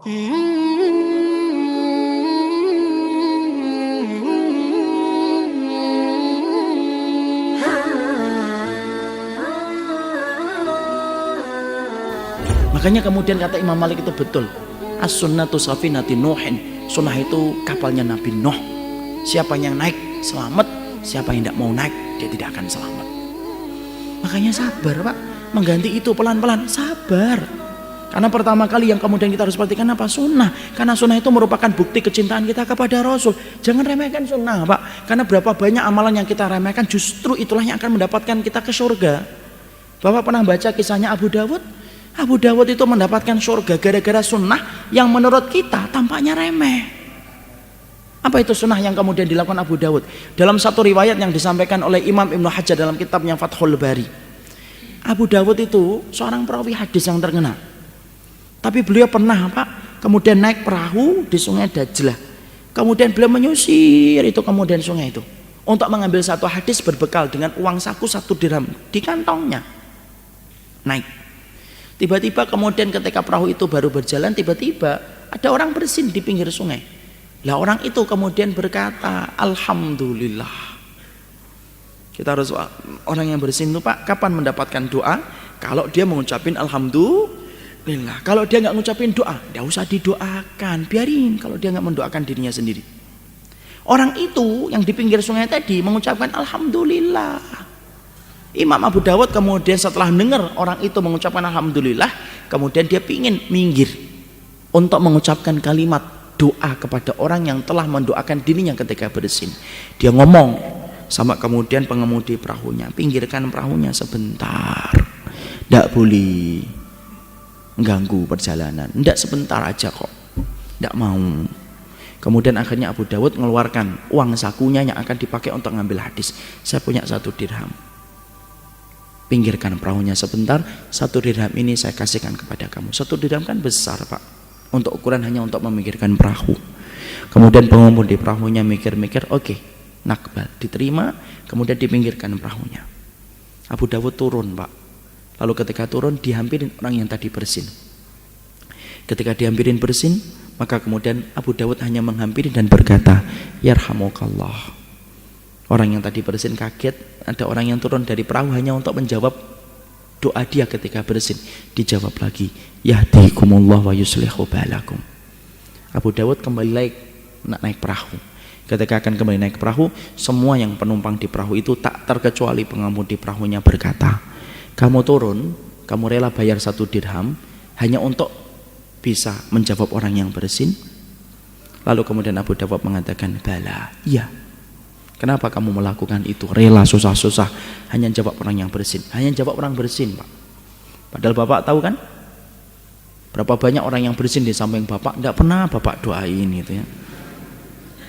Makanya kemudian kata Imam Malik itu betul. As-sunnatu safinati Nuhin. Sunnah itu kapalnya Nabi Nuh. Siapa yang naik selamat, siapa yang tidak mau naik dia tidak akan selamat. Makanya sabar Pak, mengganti itu pelan-pelan, sabar. Karena pertama kali yang kemudian kita harus perhatikan apa? Sunnah. Karena sunnah itu merupakan bukti kecintaan kita kepada Rasul. Jangan remehkan sunnah Pak. Karena berapa banyak amalan yang kita remehkan, justru itulah yang akan mendapatkan kita ke surga. Bapak pernah baca kisahnya Abu Dawud? Abu Dawud itu mendapatkan surga gara-gara sunnah yang menurut kita tampaknya remeh. Apa itu sunnah yang kemudian dilakukan Abu Dawud? Dalam satu riwayat yang disampaikan oleh Imam Ibnu Hajar dalam kitabnya Fathul Bari, Abu Dawud itu seorang perawi hadis yang terkenal. Tapi beliau pernah Pak kemudian naik perahu di sungai Dajlah. Kemudian beliau menyusir itu kemudian sungai itu untuk mengambil satu hadis berbekal dengan uang saku 1 dirham di kantongnya. Naik. Tiba-tiba kemudian ketika perahu itu baru berjalan, tiba-tiba ada orang bersin di pinggir sungai. Lah orang itu kemudian berkata, Alhamdulillah. Kita harus, orang yang bersin itu Pak, kapan mendapatkan doa? Kalau dia mengucapin Alhamdulillah. Kalau dia nggak ngucapin doa, tidak usah didoakan, biarin kalau dia nggak mendoakan dirinya sendiri. Orang itu yang di pinggir sungai tadi mengucapkan Alhamdulillah. Imam Abu Dawud kemudian setelah dengar orang itu mengucapkan Alhamdulillah, kemudian dia pingin minggir untuk mengucapkan kalimat doa kepada orang yang telah mendoakan dirinya ketika bersin. Dia ngomong sama kemudian pengemudi perahunya, pinggirkan perahunya sebentar, tidak boleh mengganggu perjalanan, tidak sebentar aja kok, tidak mau. Kemudian akhirnya Abu Dawud mengeluarkan uang sakunya yang akan dipakai untuk ngambil hadis. Saya punya 1 dirham, pinggirkan perahunya sebentar, 1 dirham ini saya kasihkan kepada kamu. 1 dirham kan besar Pak, untuk ukuran hanya untuk memikirkan perahu. Kemudian pengemudi perahunya mikir-mikir, oke, nakbal, diterima. Kemudian dipinggirkan perahunya. Abu Dawud turun Pak. Lalu ketika turun dihampirin orang yang tadi bersin. Ketika dihampirin bersin, maka kemudian Abu Dawud hanya menghampiri dan berkata, Yarhamukallah. Orang yang tadi bersin kaget, ada orang yang turun dari perahu hanya untuk menjawab doa dia ketika bersin. Dijawab lagi, Yahdikumullah wa yuslihu balakum. Abu Dawud kembali naik perahu. Ketika akan kembali naik perahu, semua yang penumpang di perahu itu tak terkecuali pengemudi perahunya berkata, kamu turun, kamu rela bayar 1 dirham hanya untuk bisa menjawab orang yang bersin? Lalu kemudian Abu Dawud mengatakan, bala, iya. Kenapa kamu melakukan itu? Rela susah-susah hanya jawab orang yang bersin. Hanya jawab orang bersin Pak. Padahal Bapak tahu kan berapa banyak orang yang bersin di samping Bapak, tidak pernah Bapak doain gitu ya.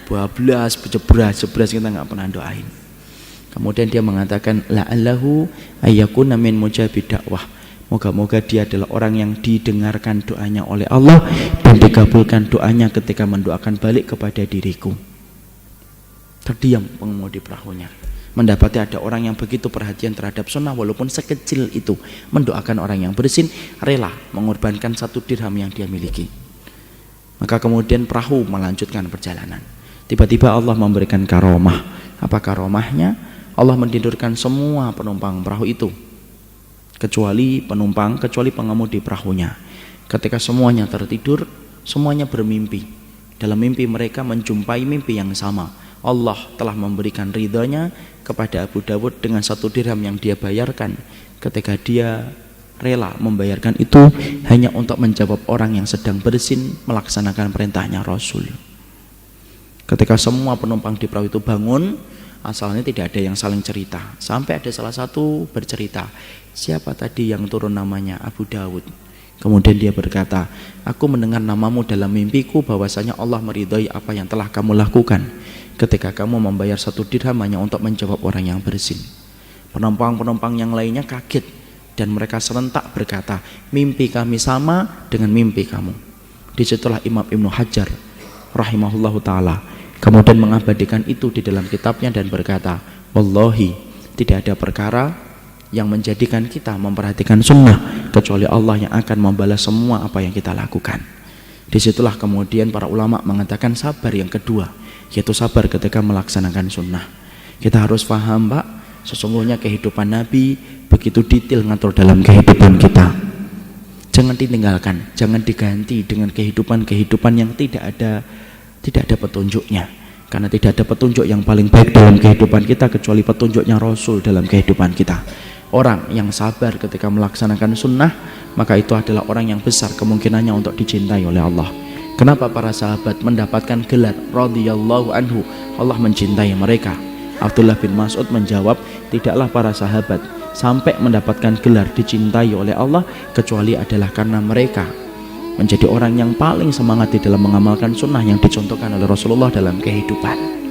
12 jebras kita nggak pernah doain. Kemudian dia mengatakan, la'allahu ayyakuna min mujabid dakwah. Moga-moga dia adalah orang yang didengarkan doanya oleh Allah dan dikabulkan doanya ketika mendoakan balik kepada diriku. Terdiam pengemudi perahunya, mendapati ada orang yang begitu perhatian terhadap sunnah walaupun sekecil itu, mendoakan orang yang bersin, rela mengorbankan 1 dirham yang dia miliki. Maka kemudian perahu melanjutkan perjalanan. Tiba-tiba Allah memberikan karomah. Apa karomahnya? Allah mentidurkan semua penumpang perahu itu kecuali pengemudi perahunya. Ketika semuanya tertidur, semuanya bermimpi. Dalam mimpi mereka menjumpai mimpi yang sama. Allah telah memberikan ridhonya kepada Abu Dawud dengan 1 dirham yang dia bayarkan ketika dia rela membayarkan itu hanya untuk menjawab orang yang sedang bersin melaksanakan perintahnya Rasul. Ketika semua penumpang di perahu itu bangun, asalnya tidak ada yang saling cerita, sampai ada salah satu bercerita, siapa tadi yang turun namanya Abu Dawud. Kemudian dia berkata, aku mendengar namamu dalam mimpiku bahwasanya Allah meridhai apa yang telah kamu lakukan ketika kamu membayar 1 dirham hanya untuk menjawab orang yang bersin. Penumpang-penumpang yang lainnya kaget dan mereka serentak berkata, mimpi kami sama dengan mimpi kamu. Disitulah Imam Ibnu Hajar rahimahullahu ta'ala kemudian mengabadikan itu di dalam kitabnya dan berkata, wallahi tidak ada perkara yang menjadikan kita memperhatikan sunnah kecuali Allah yang akan membalas semua apa yang kita lakukan. Disitulah kemudian para ulama mengatakan sabar yang kedua, yaitu sabar ketika melaksanakan sunnah. Kita harus paham Pak, sesungguhnya kehidupan Nabi begitu detail ngatur dalam kehidupan kita. Jangan ditinggalkan, jangan diganti dengan kehidupan yang tidak ada petunjuknya. Karena tidak ada petunjuk yang paling baik dalam kehidupan kita kecuali petunjuknya Rasul dalam kehidupan kita. Orang yang sabar ketika melaksanakan sunnah, maka itu adalah orang yang besar kemungkinannya untuk dicintai oleh Allah. Kenapa para sahabat mendapatkan gelar radhiyallahu anhu, Allah mencintai mereka? Abdullah bin Mas'ud menjawab, tidaklah para sahabat sampai mendapatkan gelar dicintai oleh Allah kecuali adalah karena mereka menjadi orang yang paling semangat di dalam mengamalkan sunnah yang dicontohkan oleh Rasulullah dalam kehidupan.